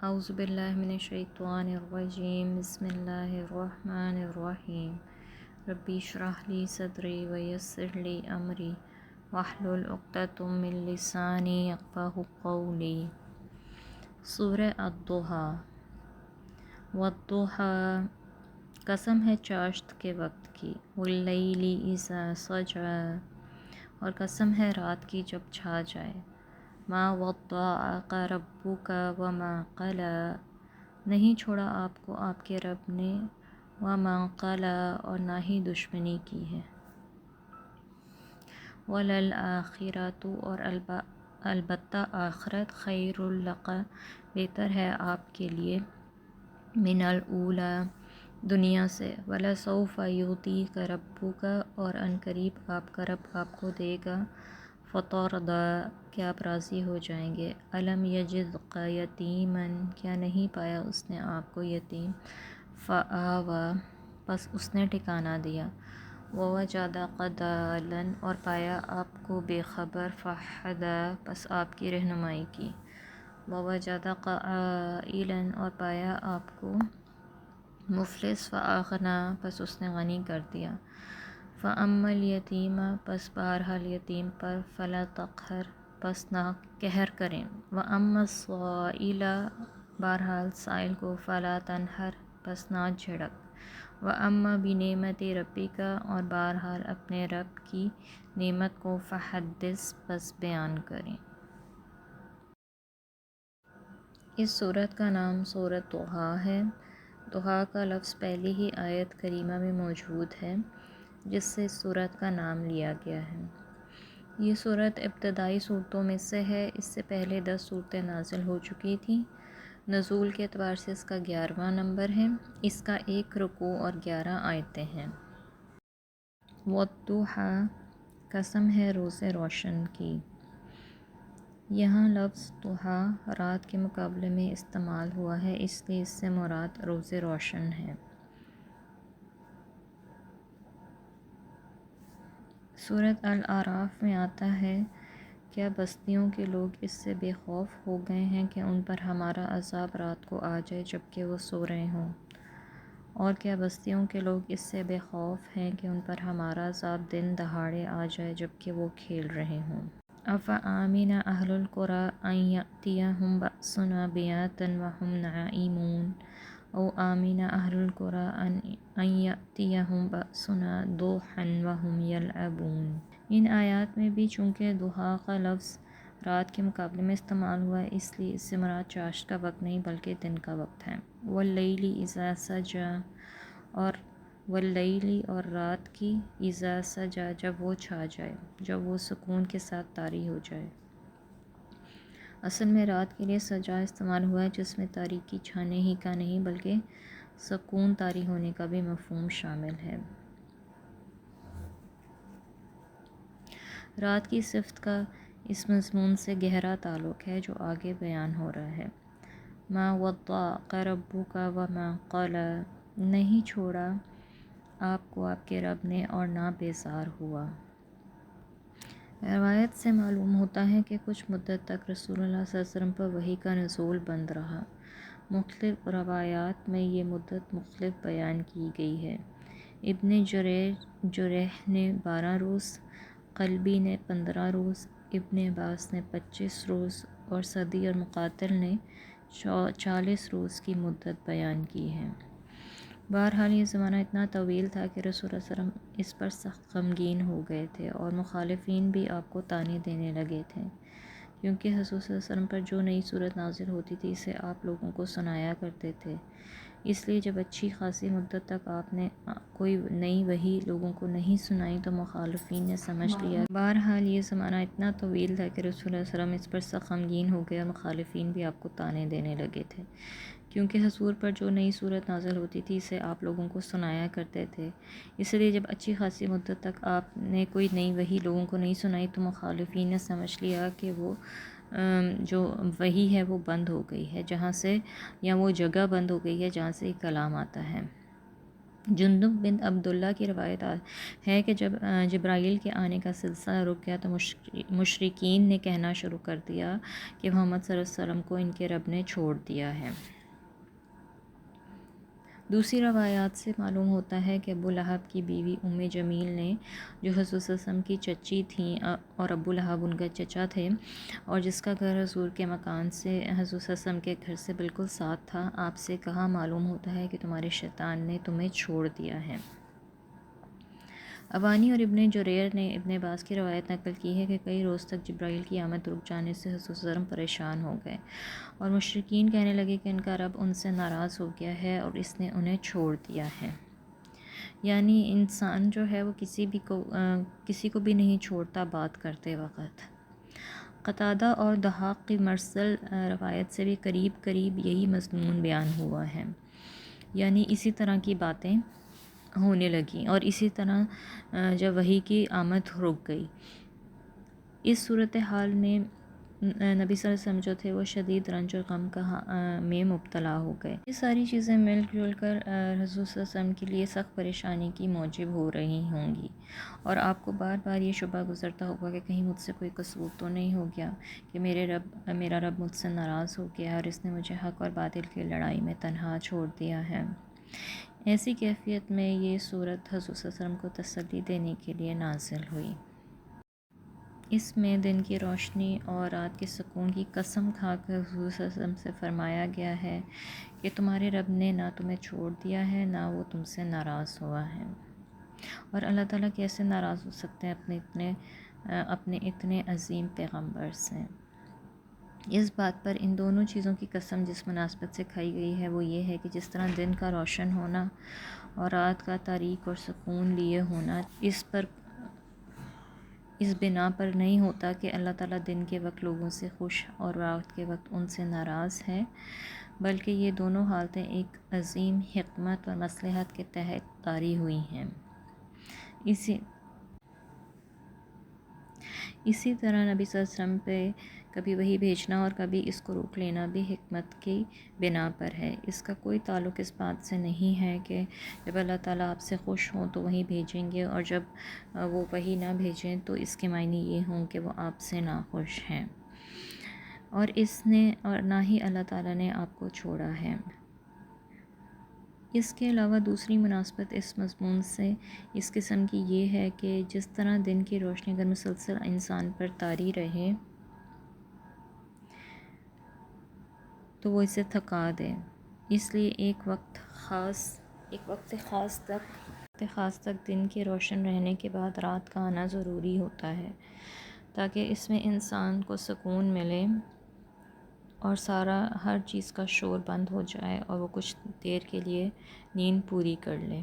اعوذ باللہ من الشیطان الرجیم بسم اللہ الرحمن الرحیم ربی اشرح لی صدری ویسر لی امری واحلل عقدۃ من لسانی یفقہوا قولی۔ سورہ الضحیٰ۔ والضحیٰ، قسم ہے چاشت کے وقت کی، واللیل اذا سجی، اور قسم ہے رات کی جب چھا جائے، ما ودعک ربک وما قلی، نہیں چھوڑا آپ کو آپ کے رب نے، وما قلی، اور نہ ہی دشمنی کی ہے، وللآخرۃ، اور البتہ آخرت، خیر لک، بہتر ہے آپ کے لیے، من الاولی، دنیا سے، ولسوف یعطیک ربک، اور ان قریب آپ کا رب آپ کو دے گا، فترضی، کہ آپ راضی ہو جائیں گے، الم یجدک یتیما، کیا نہیں پایا اس نے آپ کو یتیم، فآوی، پس اس نے ٹھکانہ دیا، ووجدک ضالا، اور پایا آپ کو بے خبر، فہدی، پس آپ کی رہنمائی کی، ووجدک عائلا، اور پایا آپ کو مفلس، فأغنی، پس اس نے غنی کر دیا، فأما الیتیم، پس بہرحال یتیم پر، فلا تقہر، پس نہ قہر کریں، وأما السائل، بہرحال سائل کو، فلا تنہر، پس نہ جھڑک، وأما بنعمت ربک، اور بہرحال اپنے رب کی نعمت کو، فحدث، پس بیان کریں۔ اس سورت کا نام سورۃ الضحیٰ ہے۔ ضحیٰ کا لفظ پہلی ہی آیت کریمہ میں موجود ہے، جس سے اس سورت کا نام لیا گیا ہے۔ یہ سورت ابتدائی صورتوں میں سے ہے، اس سے پہلے 10 صورتیں نازل ہو چکی تھیں۔ نزول کے اعتبار سے اس کا 11واں نمبر ہے۔ اس کا 1 رکوع اور 11 آیتیں ہیں۔ والضحیٰ، قسم ہے روز روشن کی۔ یہاں لفظ ضحیٰ رات کے مقابلے میں استعمال ہوا ہے، اس لیے اس سے مراد روز روشن ہے۔ سورۃ الاعراف میں آتا ہے، کیا بستیوں کے لوگ اس سے بے خوف ہو گئے ہیں کہ ان پر ہمارا عذاب رات کو آ جائے جبکہ وہ سو رہے ہوں، اور کیا بستیوں کے لوگ اس سے بے خوف ہیں کہ ان پر ہمارا عذاب دن دہاڑے آ جائے جبکہ وہ کھیل رہے ہوں۔ افامن اہل القری ان یأتیہم بأسنا بیاتا وہم نائمون، او آمن اہل القری ان یأتیہم بأسنا ضحی وہم یلعبون۔ ان آیات میں بھی چونکہ ضحیٰ کا لفظ رات کے مقابلے میں استعمال ہوا ہے، اس لیے اس سے مراد چاشت کا وقت نہیں بلکہ دن کا وقت ہے۔ واللیل اذا سجی، اور واللیل، اور رات کی، اذا سجی، جب وہ چھا جائے، جب وہ سکون کے ساتھ طاری ہو جائے۔ اصل میں رات کے لیے سجا استعمال ہوا ہے، جس میں تاریکی چھانے ہی کا نہیں بلکہ سکون طاری ہونے کا بھی مفہوم شامل ہے۔ رات کی صفت کا اس مضمون سے گہرا تعلق ہے جو آگے بیان ہو رہا ہے۔ ما ودعک ربک وما قلی، نہیں چھوڑا آپ کو آپ کے رب نے اور نہ بیزار ہوا۔ روایت سے معلوم ہوتا ہے کہ کچھ مدت تک رسول اللہ صلی اللہ علیہ وسلم پر وحی کا نزول بند رہا۔ مختلف روایات میں یہ مدت مختلف بیان کی گئی ہے۔ ابن جریح نے 12 روز، قلبی نے 15 روز، ابن عباس نے 25 روز، اور سدی اور مقاتل نے 40 روز کی مدت بیان کی ہے۔ بہرحال یہ زمانہ اتنا طویل تھا کہ رسول اللہ صلی اللہ علیہ وسلم اس پر سخت غمگین ہو گئے تھے، اور مخالفین بھی آپ کو طعنے دینے لگے تھے، کیونکہ حضور صلی اللہ علیہ وسلم پر جو نئی صورت نازل ہوتی تھی اسے آپ لوگوں کو سنایا کرتے تھے۔ اس لیے جب اچھی خاصی مدت تک آپ نے کوئی نئی وحی لوگوں کو نہیں سنائی تو مخالفین نے سمجھ لیا۔ بہرحال یہ زمانہ اتنا طویل تھا کہ رسول اللہ صلی اللہ علیہ وسلم اس پر سخت غمگین ہو گئے، اور مخالفین بھی آپ کو طعنے دینے لگے تھے، کیونکہ حضور پر جو نئی صورت نازل ہوتی تھی اسے آپ لوگوں کو سنایا کرتے تھے۔ اس لیے جب اچھی خاصی مدت تک آپ نے کوئی نئی وحی لوگوں کو نہیں سنائی تو مخالفین نے سمجھ لیا کہ وہ جو وحی ہے وہ بند ہو گئی ہے، جہاں سے، یا وہ جگہ بند ہو گئی ہے جہاں سے یہ کلام آتا ہے۔ جندب بن عبداللہ کی روایت ہے کہ جب جبرائیل کے آنے کا سلسلہ رک گیا تو مشرکین نے کہنا شروع کر دیا کہ محمد صلی اللہ علیہ وسلم کو ان کے رب نے چھوڑ دیا ہے۔ دوسری روایات سے معلوم ہوتا ہے کہ ابو لہب کی بیوی ام جمیل نے، جو حضور صلی اللہ علیہ وسلم کی چچی تھیں اور ابو لہب ان کا چچا تھے، اور جس کا گھر حضور کے مکان سے حضور صلی اللہ علیہ وسلم کے گھر سے بالکل ساتھ تھا، آپ سے کہا معلوم ہوتا ہے کہ تمہارے شیطان نے تمہیں چھوڑ دیا ہے۔ اوانی اور ابن جریر نے ابن عباس کی روایت نقل کی ہے کہ کئی روز تک جبرائیل کی آمد رک جانے سے حضور صلی اللہ علیہ وسلم پریشان ہو گئے اور مشرکین کہنے لگے کہ ان کا رب ان سے ناراض ہو گیا ہے اور اس نے انہیں چھوڑ دیا ہے۔ یعنی انسان جو ہے وہ کسی کو بھی نہیں چھوڑتا بات کرتے وقت۔ قتادہ اور ضحاک کی مرسل روایت سے بھی قریب یہی مضمون بیان ہوا ہے، یعنی اسی طرح کی باتیں ہونے لگیں اور اسی طرح جب وحی کی آمد رک گئی، اس صورتحال میں نبی صلی اللہ علیہ وسلم جو تھے وہ شدید رنج اور غم میں مبتلا ہو گئے۔ یہ ساری چیزیں مل جل کر حضور صلی اللہ علیہ وسلم کے لیے سخت پریشانی کی موجب ہو رہی ہوں گی، اور آپ کو بار بار یہ شبہ گزرتا ہوگا کہ کہیں مجھ سے کوئی قصور تو نہیں ہو گیا کہ میرا رب مجھ سے ناراض ہو گیا اور اس نے مجھے حق اور باطل کی لڑائی میں تنہا چھوڑ دیا ہے۔ ایسی کیفیت میں یہ صورت حضور صلی اللہ علیہ وسلم کو تسلی دینے کے لیے نازل ہوئی۔ اس میں دن کی روشنی اور رات کے سکون کی قسم کھا کر حضور صلی اللہ علیہ وسلم سے فرمایا گیا ہے کہ تمہارے رب نے نہ تمہیں چھوڑ دیا ہے نہ وہ تم سے ناراض ہوا ہے۔ اور اللہ تعالیٰ کیسے ناراض ہو سکتے ہیں اپنے اتنے عظیم پیغمبر سے۔ اس بات پر ان دونوں چیزوں کی قسم جس مناسبت سے کھائی گئی ہے وہ یہ ہے کہ جس طرح دن کا روشن ہونا اور رات کا تاریک اور سکون لیے ہونا اس بنا پر نہیں ہوتا کہ اللہ تعالیٰ دن کے وقت لوگوں سے خوش اور رات کے وقت ان سے ناراض ہے، بلکہ یہ دونوں حالتیں ایک عظیم حکمت اور مصلحت کے تحت طاری ہوئی ہیں۔ اسی طرح نبی صلی اللہ علیہ وسلم پہ کبھی وحی بھیجنا اور کبھی اس کو روک لینا بھی حکمت کی بنا پر ہے۔ اس کا کوئی تعلق اس بات سے نہیں ہے کہ جب اللہ تعالیٰ آپ سے خوش ہوں تو وحی بھیجیں گے اور جب وہ وحی نہ بھیجیں تو اس کے معنی یہ ہوں کہ وہ آپ سے ناخوش ہیں، اور نہ ہی اللہ تعالیٰ نے آپ کو چھوڑا ہے۔ اس کے علاوہ دوسری مناسبت اس مضمون سے اس قسم کی یہ ہے کہ جس طرح دن کی روشنی اگر مسلسل انسان پر طاری رہے تو وہ اسے تھکا دے، اس لیے ایک وقت خاص تک دن کے روشن رہنے کے بعد رات کا آنا ضروری ہوتا ہے تاکہ اس میں انسان کو سکون ملے اور ہر چیز کا شور بند ہو جائے اور وہ کچھ دیر کے لیے نیند پوری کر لے۔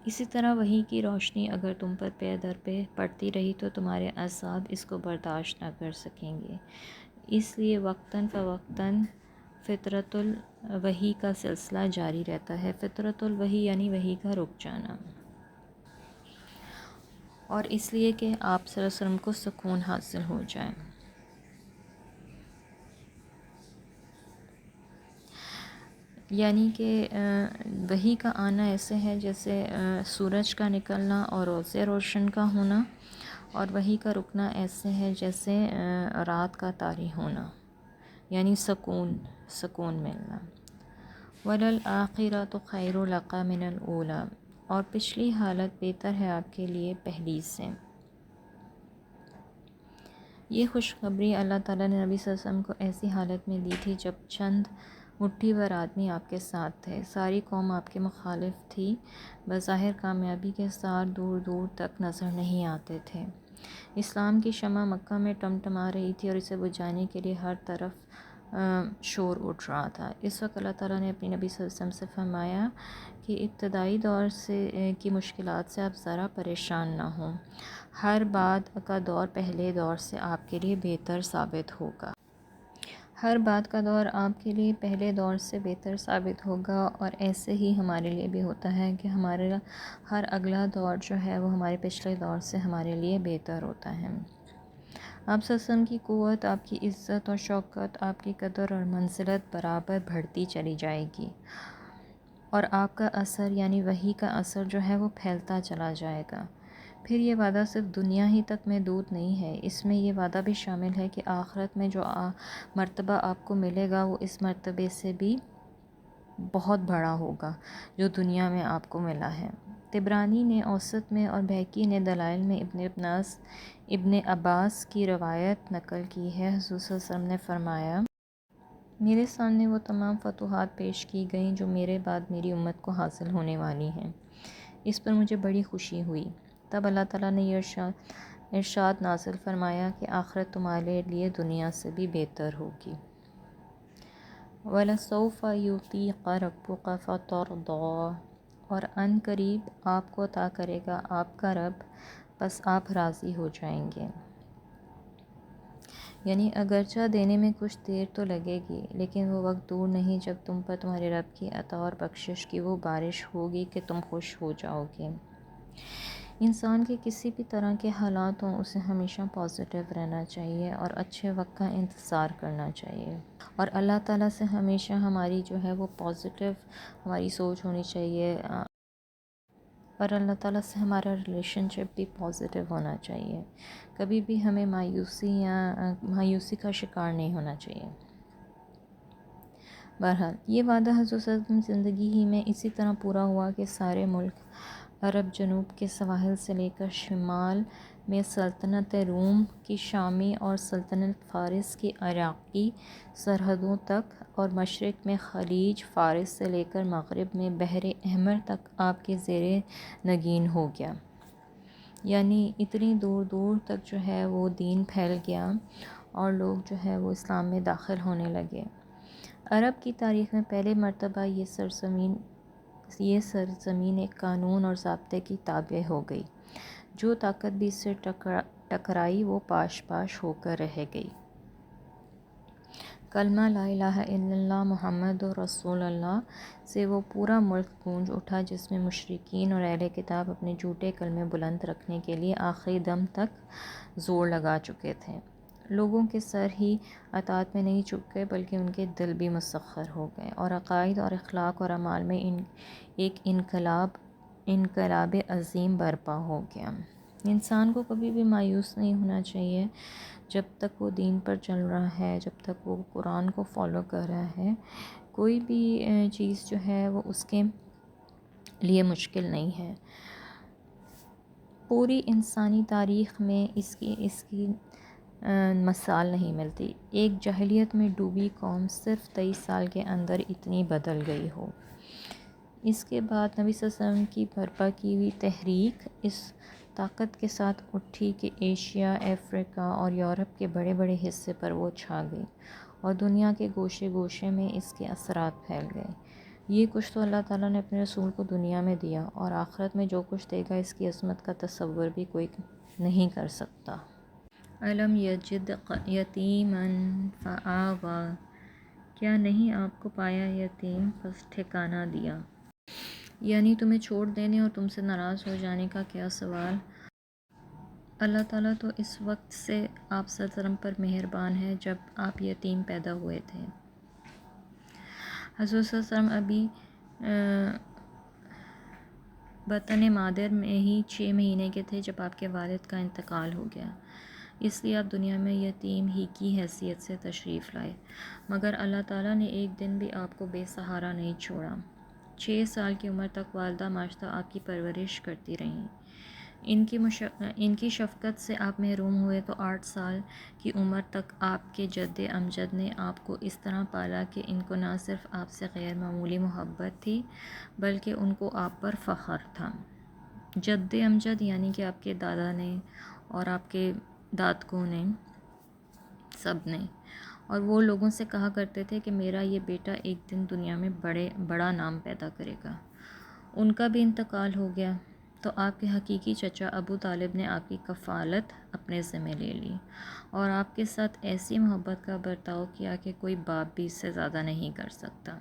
اسی طرح وحی کی روشنی اگر تم پر پے در پہ پڑتی رہی تو تمہارے اعصاب اس کو برداشت نہ کر سکیں گے، اس لیے وقتاً فوقتاً فطرت الوحی کا سلسلہ جاری رہتا ہے۔ فطرت الوحی یعنی وحی کا رک جانا، اور اس لیے کہ آپ صلی اللہ علیہ وسلم کو سکون حاصل ہو جائے۔ یعنی کہ وحی کا آنا ایسے ہے جیسے سورج کا نکلنا اور روز روشن کا ہونا، اور وحی کا رکنا ایسے ہے جیسے رات کا طاری ہونا، یعنی سکون ملنا۔ وَلَلْآخِرَةُ خَيْرٌ لَكَ مِنَ الْأُولَىٰ، اور پچھلی حالت بہتر ہے آپ کے لیے پہلی سے۔ یہ خوشخبری اللہ تعالیٰ نے نبی صلی اللہ علیہ وسلم کو ایسی حالت میں دی تھی جب چند مٹھی بھر آدمی آپ کے ساتھ تھے، ساری قوم آپ کے مخالف تھی، بظاہر کامیابی کے ساتھ دور دور تک نظر نہیں آتے تھے۔ اسلام کی شمع مکہ میں ٹمٹما رہی تھی اور اسے بجھانے کے لیے ہر طرف شور اٹھ رہا تھا۔ اس وقت اللہ تعالیٰ نے اپنی نبی صلی اللہ علیہ وسلم سے فرمایا کہ ابتدائی دور کی مشکلات سے آپ ذرا پریشان نہ ہوں، ہر بعد کا دور پہلے دور سے آپ کے لیے بہتر ثابت ہوگا۔ ہر بعد کا دور آپ کے لیے پہلے دور سے بہتر ثابت ہوگا، اور ایسے ہی ہمارے لیے بھی ہوتا ہے کہ ہمارا ہر اگلا دور جو ہے وہ ہمارے پچھلے دور سے ہمارے لیے بہتر ہوتا ہے۔ آپ صلی اللہ علیہ وسلم کی قوت، آپ کی عزت اور شوکت، آپ کی قدر اور منزلت برابر بڑھتی چلی جائے گی، اور آپ کا اثر یعنی وحی کا اثر جو ہے وہ پھیلتا چلا جائے گا۔ پھر یہ وعدہ صرف دنیا ہی تک محدود نہیں ہے، اس میں یہ وعدہ بھی شامل ہے کہ آخرت میں جو مرتبہ آپ کو ملے گا وہ اس مرتبے سے بھی بہت بڑا ہوگا جو دنیا میں آپ کو ملا ہے۔ طبرانی نے اوسط میں اور بہقی نے دلائل میں ابن عباس کی روایت نقل کی ہے۔ حضور صلی اللہ علیہ وسلم نے فرمایا، میرے سامنے وہ تمام فتوحات پیش کی گئیں جو میرے بعد میری امت کو حاصل ہونے والی ہیں۔ اس پر مجھے بڑی خوشی ہوئی۔ تب اللہ تعالیٰ نے یہ ارشاد نازل فرمایا کہ آخرت تمہارے لیے دنیا سے بھی بہتر ہوگی۔ وَلَسَوْفَ يُعْطِيكَ رَبُّكَ فَتَرْضَىٰ، اور عن قریب آپ کو عطا کرے گا آپ کا رب، بس آپ راضی ہو جائیں گے۔ یعنی اگرچہ دینے میں کچھ دیر تو لگے گی، لیکن وہ وقت دور نہیں جب تم پر تمہارے رب کی عطا اور بخشش کی وہ بارش ہوگی کہ تم خوش ہو جاؤ گے۔ انسان کے کسی بھی طرح کے حالات ہوں، اسے ہمیشہ پازیٹیو رہنا چاہیے اور اچھے وقت کا انتظار کرنا چاہیے، اور اللہ تعالیٰ سے ہمیشہ ہماری جو ہے وہ پازیٹیو ہماری سوچ ہونی چاہیے، اور اللہ تعالیٰ سے ہمارا ریلیشن شپ بھی پازیٹیو ہونا چاہیے۔ کبھی بھی ہمیں مایوسی کا شکار نہیں ہونا چاہیے۔ بہرحال یہ وعدہ حضور صلی اللہ علیہ وسلم زندگی ہی میں اسی طرح پورا ہوا کہ سارے ملک عرب جنوب کے سواحل سے لے کر شمال میں سلطنت روم کی شامی اور سلطنت فارس کی عراقی سرحدوں تک، اور مشرق میں خلیج فارس سے لے کر مغرب میں بحر احمر تک آپ کے زیر نگین ہو گیا۔ یعنی اتنی دور دور تک جو ہے وہ دین پھیل گیا اور لوگ جو ہے وہ اسلام میں داخل ہونے لگے۔ عرب کی تاریخ میں پہلے مرتبہ یہ سرزمین ایک قانون اور ضابطے کی تابع ہو گئی۔ جو طاقت بھی اس سے ٹکرائی وہ پاش پاش ہو کر رہ گئی۔ کلمہ لا الہ الا اللہ محمد رسول اللہ سے وہ پورا ملک گونج اٹھا جس میں مشرکین اور اہل کتاب اپنے جھوٹے کلمے بلند رکھنے کے لیے آخری دم تک زور لگا چکے تھے۔ لوگوں کے سر ہی اطاعت میں نہیں جھک گئے بلکہ ان کے دل بھی مسخر ہو گئے، اور عقائد اور اخلاق اور اعمال میں ایک انقلاب عظیم برپا ہو گیا۔ انسان کو کبھی بھی مایوس نہیں ہونا چاہیے جب تک وہ دین پر چل رہا ہے، جب تک وہ قرآن کو فالو کر رہا ہے۔ کوئی بھی چیز جو ہے وہ اس کے لیے مشکل نہیں ہے۔ پوری انسانی تاریخ میں اس کی مثال نہیں ملتی، ایک جاہلیت میں ڈوبی قوم صرف 23 سال کے اندر اتنی بدل گئی ہو۔ اس کے بعد نبی صلی اللہ علیہ وسلم کی برپا کی ہوئی تحریک اس طاقت کے ساتھ اٹھی کہ ایشیا، افریقہ اور یورپ کے بڑے بڑے حصے پر وہ چھا گئی، اور دنیا کے گوشے گوشے میں اس کے اثرات پھیل گئے۔ یہ کچھ تو اللہ تعالیٰ نے اپنے رسول کو دنیا میں دیا، اور آخرت میں جو کچھ دے گا اس کی عظمت کا تصور بھی کوئی نہیں کر سکتا۔ الم یجدک یتیما فآویٰ، کیا نہیں آپ کو پایا یتیم پس ٹھکانہ دیا؟ یعنی تمہیں چھوڑ دینے اور تم سے ناراض ہو جانے کا کیا سوال۔ اللہ تعالیٰ تو اس وقت سے آپ صلی اللہ علیہ وسلم پر مہربان ہے جب آپ یتیم پیدا ہوئے تھے۔ حضور صلی اللہ علیہ وسلم ابھی بطن مادر میں ہی 6 مہینے کے تھے جب آپ کے والد کا انتقال ہو گیا، اس لیے آپ دنیا میں یتیم ہی کی حیثیت سے تشریف لائے، مگر اللہ تعالیٰ نے ایک دن بھی آپ کو بے سہارا نہیں چھوڑا۔ 6 سال کی عمر تک والدہ ماجدہ آپ کی پرورش کرتی رہیں۔ ان کی شفقت سے آپ محروم ہوئے تو 8 سال کی عمر تک آپ کے جد امجد نے آپ کو اس طرح پالا کہ ان کو نہ صرف آپ سے غیر معمولی محبت تھی بلکہ ان کو آپ پر فخر تھا۔ جد امجد یعنی کہ آپ کے دادا نے اور آپ کے دادکوں نے، سب نے، اور وہ لوگوں سے کہا کرتے تھے کہ میرا یہ بیٹا ایک دن دنیا میں بڑا نام پیدا کرے گا۔ ان کا بھی انتقال ہو گیا تو آپ کے حقیقی چچا ابو طالب نے آپ کی کفالت اپنے ذمہ لے لی، اور آپ کے ساتھ ایسی محبت کا برتاؤ کیا کہ کوئی باپ بھی اس سے زیادہ نہیں کر سکتا۔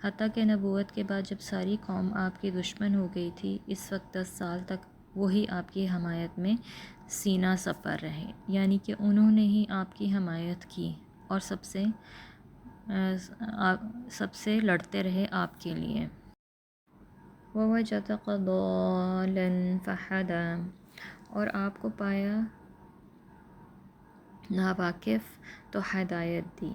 حتیٰ کہ نبوت کے بعد جب ساری قوم آپ کی دشمن ہو گئی تھی، اس وقت 10 سال تک وہی آپ کی حمایت میں سینہ سپر رہے، یعنی کہ انہوں نے ہی آپ کی حمایت کی اور سب سے لڑتے رہے آپ کے لیے۔ ووجدک ضالا فہدی، اور آپ کو پایا ناواقف تو ہدایت دی۔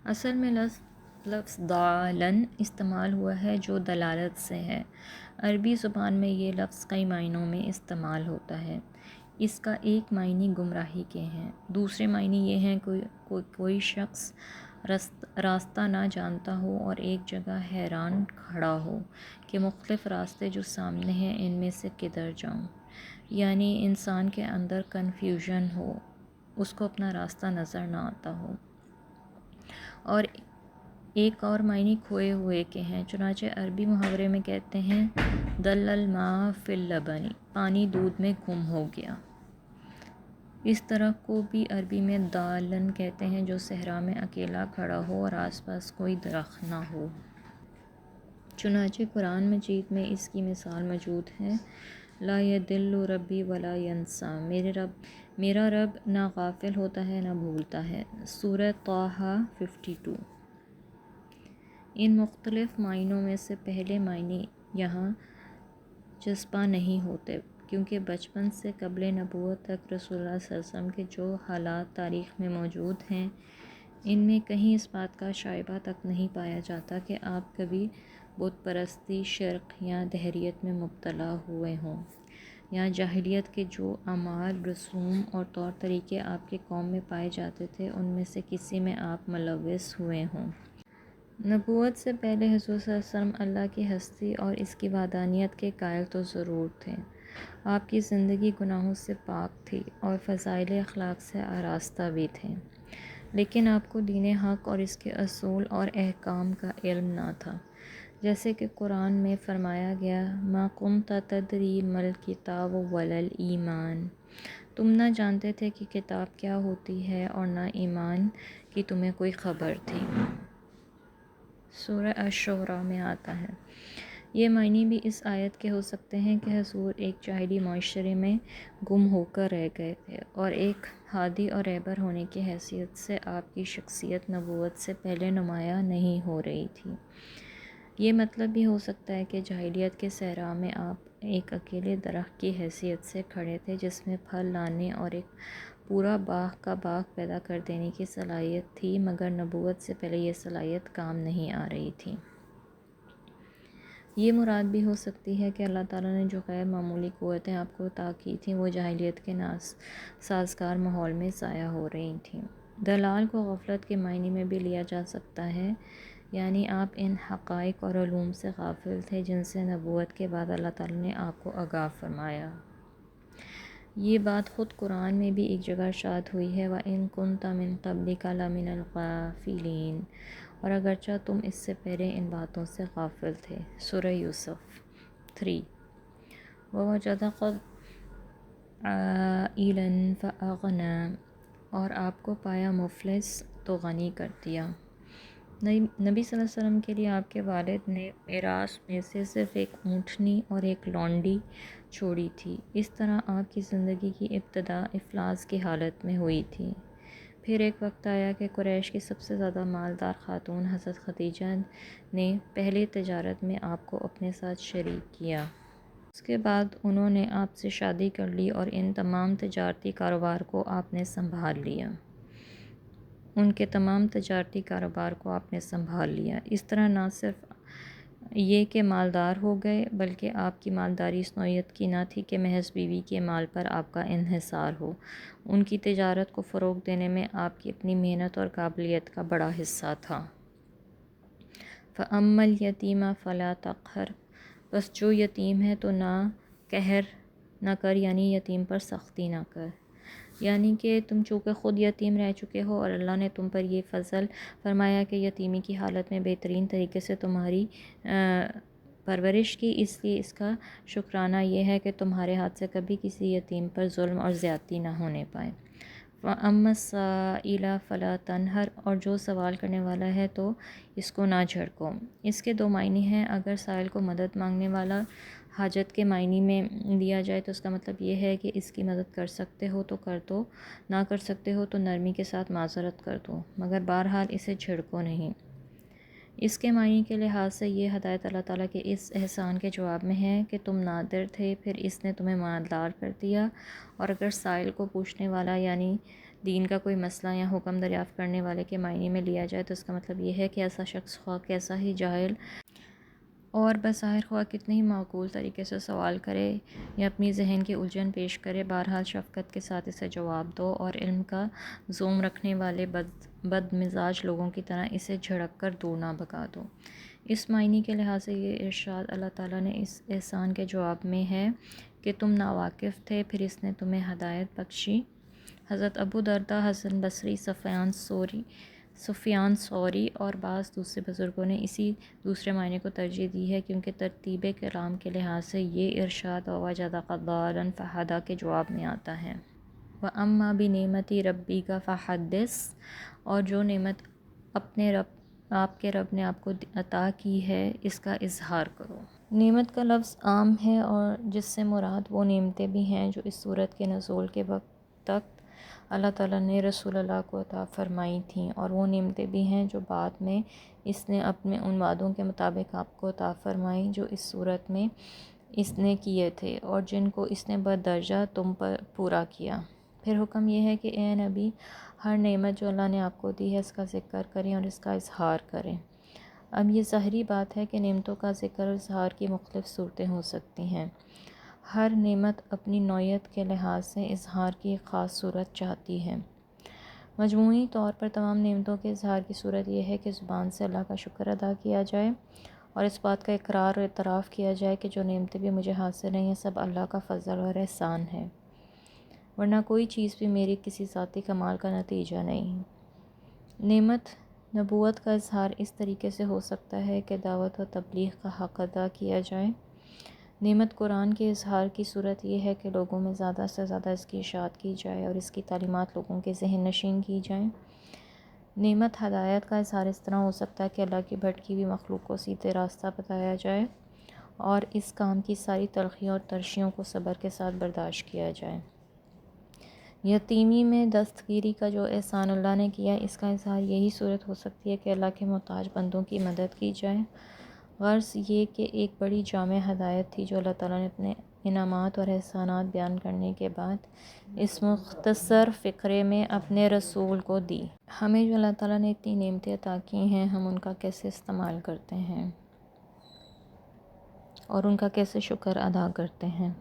اصل میں لفظ ضالن استعمال ہوا ہے جو دلالت سے ہے۔ عربی زبان میں یہ لفظ کئی معنوں میں استعمال ہوتا ہے۔ اس کا ایک معنی گمراہی کے ہیں، دوسرے معنی یہ ہیں کوئی شخص راستہ نہ جانتا ہو اور ایک جگہ حیران کھڑا ہو کہ مختلف راستے جو سامنے ہیں ان میں سے کدھر جاؤں، یعنی انسان کے اندر کنفیوژن ہو، اس کو اپنا راستہ نظر نہ آتا ہو۔ اور ایک اور معنی کھوئے ہوئے کے ہیں، چنانچہ عربی محاورے میں کہتے ہیں دل الماء فی اللبن، پانی دودھ میں گم ہو گیا۔ اس طرح کو بھی عربی میں دالن کہتے ہیں جو صحرا میں اکیلا کھڑا ہو اور آس پاس کوئی درخت نہ ہو۔ چنانچہ قرآن مجید میں اس کی مثال موجود ہے، لا یضل ربی ولا ینسیٰ، میرا رب نہ غافل ہوتا ہے نہ بھولتا ہے۔ سورہ طٰہٰ 52۔ ان مختلف معنوں میں سے پہلے معنی یہاں جسپاں نہیں ہوتے، کیونکہ بچپن سے قبل نبوت تک رسول اللہ صلی اللہ علیہ وسلم کے جو حالات تاریخ میں موجود ہیں ان میں کہیں اس بات کا شائبہ تک نہیں پایا جاتا کہ آپ کبھی بت پرستی، شرک یا دہریت میں مبتلا ہوئے ہوں، یا جاہلیت کے جو اعمال، رسوم اور طور طریقے آپ کے قوم میں پائے جاتے تھے ان میں سے کسی میں آپ ملوث ہوئے ہوں۔ نبوت سے پہلے حضور صلی اللہ علیہ وسلم اللہ کی ہستی اور اس کی وحدانیت کے قائل تو ضرور تھے، آپ کی زندگی گناہوں سے پاک تھی اور فضائل اخلاق سے آراستہ بھی تھے، لیکن آپ کو دین حق اور اس کے اصول اور احکام کا علم نہ تھا، جیسے کہ قرآن میں فرمایا گیا ما کنت تدری ما الکتاب ولا الایمان، تم نہ جانتے تھے کہ کتاب کیا ہوتی ہے اور نہ ایمان کی تمہیں کوئی خبر تھی۔ سورہ الشعراء میں آتا ہے۔ یہ معنی بھی اس آیت کے ہو سکتے ہیں کہ حضور ایک جاہلی معاشرے میں گم ہو کر رہ گئے تھے اور ایک ہادی اور رہبر ہونے کی حیثیت سے آپ کی شخصیت نبوت سے پہلے نمایاں نہیں ہو رہی تھی۔ یہ مطلب بھی ہو سکتا ہے کہ جاہلیت کے صحرا میں آپ ایک اکیلے درخت کی حیثیت سے کھڑے تھے جس میں پھل لانے اور ایک پورا باغ کا باغ پیدا کر دینے کی صلاحیت تھی، مگر نبوت سے پہلے یہ صلاحیت کام نہیں آ رہی تھی۔ یہ مراد بھی ہو سکتی ہے کہ اللہ تعالیٰ نے جو غیر معمولی قوتیں آپ کو عطا کی تھیں وہ جاہلیت کے سازگار ماحول میں ضائع ہو رہی تھیں۔ دلال کو غفلت کے معنی میں بھی لیا جا سکتا ہے، یعنی آپ ان حقائق اور علوم سے غافل تھے جن سے نبوت کے بعد اللہ تعالیٰ نے آپ کو آگاہ فرمایا۔ یہ بات خود قرآن میں بھی ایک جگہ ارشاد ہوئی ہے وَإِن كُنتَ مِن قَبْلِكَ لَمِنَ الْغَافِلِينَ، اور اگرچہ تم اس سے پہلے ان باتوں سے غافل تھے۔ سورہ یوسف 3۔ وَوَجَدَكَ عَائِلًا فَأَغْنَىٰ، اور آپ کو پایا مفلس تو غنی کر دیا۔ نبی صلی اللہ علیہ وسلم کے لیے آپ کے والد نے میراث میں سے صرف ایک اونٹنی اور ایک لونڈی چھوڑی تھی۔ اس طرح آپ کی زندگی کی ابتدا افلاس کی حالت میں ہوئی تھی۔ پھر ایک وقت آیا کہ قریش کی سب سے زیادہ مالدار خاتون حضرت خدیجہ نے پہلی تجارت میں آپ کو اپنے ساتھ شریک کیا۔ اس کے بعد انہوں نے آپ سے شادی کر لی اور ان تمام تجارتی کاروبار کو آپ نے سنبھال لیا۔ اس طرح نہ صرف یہ کہ مالدار ہو گئے بلکہ آپ کی مالداری اس نوعیت کی نہ تھی کہ محض بیوی کے مال پر آپ کا انحصار ہو، ان کی تجارت کو فروغ دینے میں آپ کی اپنی محنت اور قابلیت کا بڑا حصہ تھا۔ فَأَمَّا الْيَتِيمَ فَلَا تَقْهَرْ، بس جو یتیم ہے تو نہ قہر نہ کر، یعنی یتیم پر سختی نہ کر، یعنی کہ تم چونکہ خود یتیم رہ چکے ہو اور اللہ نے تم پر یہ فضل فرمایا کہ یتیمی کی حالت میں بہترین طریقے سے تمہاری پرورش کی، اس لیے اس کا شکرانہ یہ ہے کہ تمہارے ہاتھ سے کبھی کسی یتیم پر ظلم اور زیادتی نہ ہونے پائے۔ وَأَمَّا السَّائِلَ فَلَا تَنْهَرْ، اور جو سوال کرنے والا ہے تو اس کو نہ جھڑکو۔ اس کے دو معنی ہیں، اگر سائل کو مدد مانگنے والا حاجت کے معنی میں لیا جائے تو اس کا مطلب یہ ہے کہ اس کی مدد کر سکتے ہو تو کر دو، نہ کر سکتے ہو تو نرمی کے ساتھ معذرت کر دو، مگر بہرحال اسے جھڑکو نہیں۔ اس کے معنی کے لحاظ سے یہ ہدایت اللہ تعالیٰ کے اس احسان کے جواب میں ہے کہ تم نادر تھے، پھر اس نے تمہیں مالدار کر دیا، اور اگر سائل کو پوچھنے والا یعنی دین کا کوئی مسئلہ یا حکم دریافت کرنے والے کے معنی میں لیا جائے تو اس کا مطلب یہ ہے کہ ایسا شخص خواہ کیسا ہی جاہل اور بظاہر خواہ کتنے ہی معقول طریقے سے سوال کرے یا اپنی ذہن کی الجھن پیش کرے، بہرحال شفقت کے ساتھ اسے جواب دو اور علم کا زوم رکھنے والے بد مزاج لوگوں کی طرح اسے جھڑک کر دور نہ بھگا دو۔ اس معنی کے لحاظ سے یہ ارشاد اللہ تعالیٰ نے اس احسان کے جواب میں ہے کہ تم ناواقف تھے، پھر اس نے تمہیں ہدایت بخشی۔ حضرت ابو درداء، حسن بصری، سفیان ثوری اور بعض دوسرے بزرگوں نے اسی دوسرے معنی کو ترجیح دی ہے، کیونکہ ترتیب کلام کے لحاظ سے یہ ارشاد وَوَجَدَكَ ضَالًّا فَہَدَىٰ کے جواب میں آتا ہے۔ وَأَمَّا بِنِعْمَةِ رَبِّكَ فَحَدِّثْ، اور جو نعمت آپ کے رب نے آپ کو عطا کی ہے اس کا اظہار کرو۔ نعمت کا لفظ عام ہے اور جس سے مراد وہ نعمتیں بھی ہیں جو اس سورت کے نزول کے وقت تک اللہ تعالیٰ نے رسول اللہ کو عطا فرمائی تھیں، اور وہ نعمتیں بھی ہیں جو بعد میں اس نے اپنے ان وعدوں کے مطابق آپ کو عطا فرمائی جو اس صورت میں اس نے کیے تھے اور جن کو اس نے بدرجہ تم پر پورا کیا۔ پھر حکم یہ ہے کہ اے نبی، ہر نعمت جو اللہ نے آپ کو دی ہے اس کا ذکر کریں اور اس کا اظہار کریں۔ اب یہ ظاہری بات ہے کہ نعمتوں کا ذکر اور اظہار کی مختلف صورتیں ہو سکتی ہیں۔ ہر نعمت اپنی نوعیت کے لحاظ سے اظہار کی ایک خاص صورت چاہتی ہے۔ مجموعی طور پر تمام نعمتوں کے اظہار کی صورت یہ ہے کہ زبان سے اللہ کا شکر ادا کیا جائے اور اس بات کا اقرار اور اعتراف کیا جائے کہ جو نعمتیں بھی مجھے حاصل ہیں یہ سب اللہ کا فضل اور احسان ہے، ورنہ کوئی چیز بھی میری کسی ذاتی کمال کا نتیجہ نہیں۔ نعمت نبوت کا اظہار اس طریقے سے ہو سکتا ہے کہ دعوت و تبلیغ کا حق ادا کیا جائے۔ نعمت قرآن کے اظہار کی صورت یہ ہے کہ لوگوں میں زیادہ سے زیادہ اس کی اشاعت کی جائے اور اس کی تعلیمات لوگوں کے ذہن نشین کی جائیں۔ نعمت ہدایت کا اظہار اس طرح ہو سکتا ہے کہ اللہ کی بھٹکی ہوئی مخلوق کو سیدھے راستہ بتایا جائے اور اس کام کی ساری تلخیوں اور ترشیوں کو صبر کے ساتھ برداشت کیا جائے۔ یتیمی میں دستگیری کا جو احسان اللہ نے کیا اس کا اظہار یہی صورت ہو سکتی ہے کہ اللہ کے محتاج بندوں کی مدد کی جائے۔ غرض یہ کہ ایک بڑی جامع ہدایت تھی جو اللہ تعالیٰ نے اپنے انعامات اور احسانات بیان کرنے کے بعد اس مختصر فقرے میں اپنے رسول کو دی۔ ہمیں جو اللہ تعالیٰ نے اتنی نعمتیں عطا کی ہیں ہم ان کا کیسے استعمال کرتے ہیں اور ان کا کیسے شکر ادا کرتے ہیں۔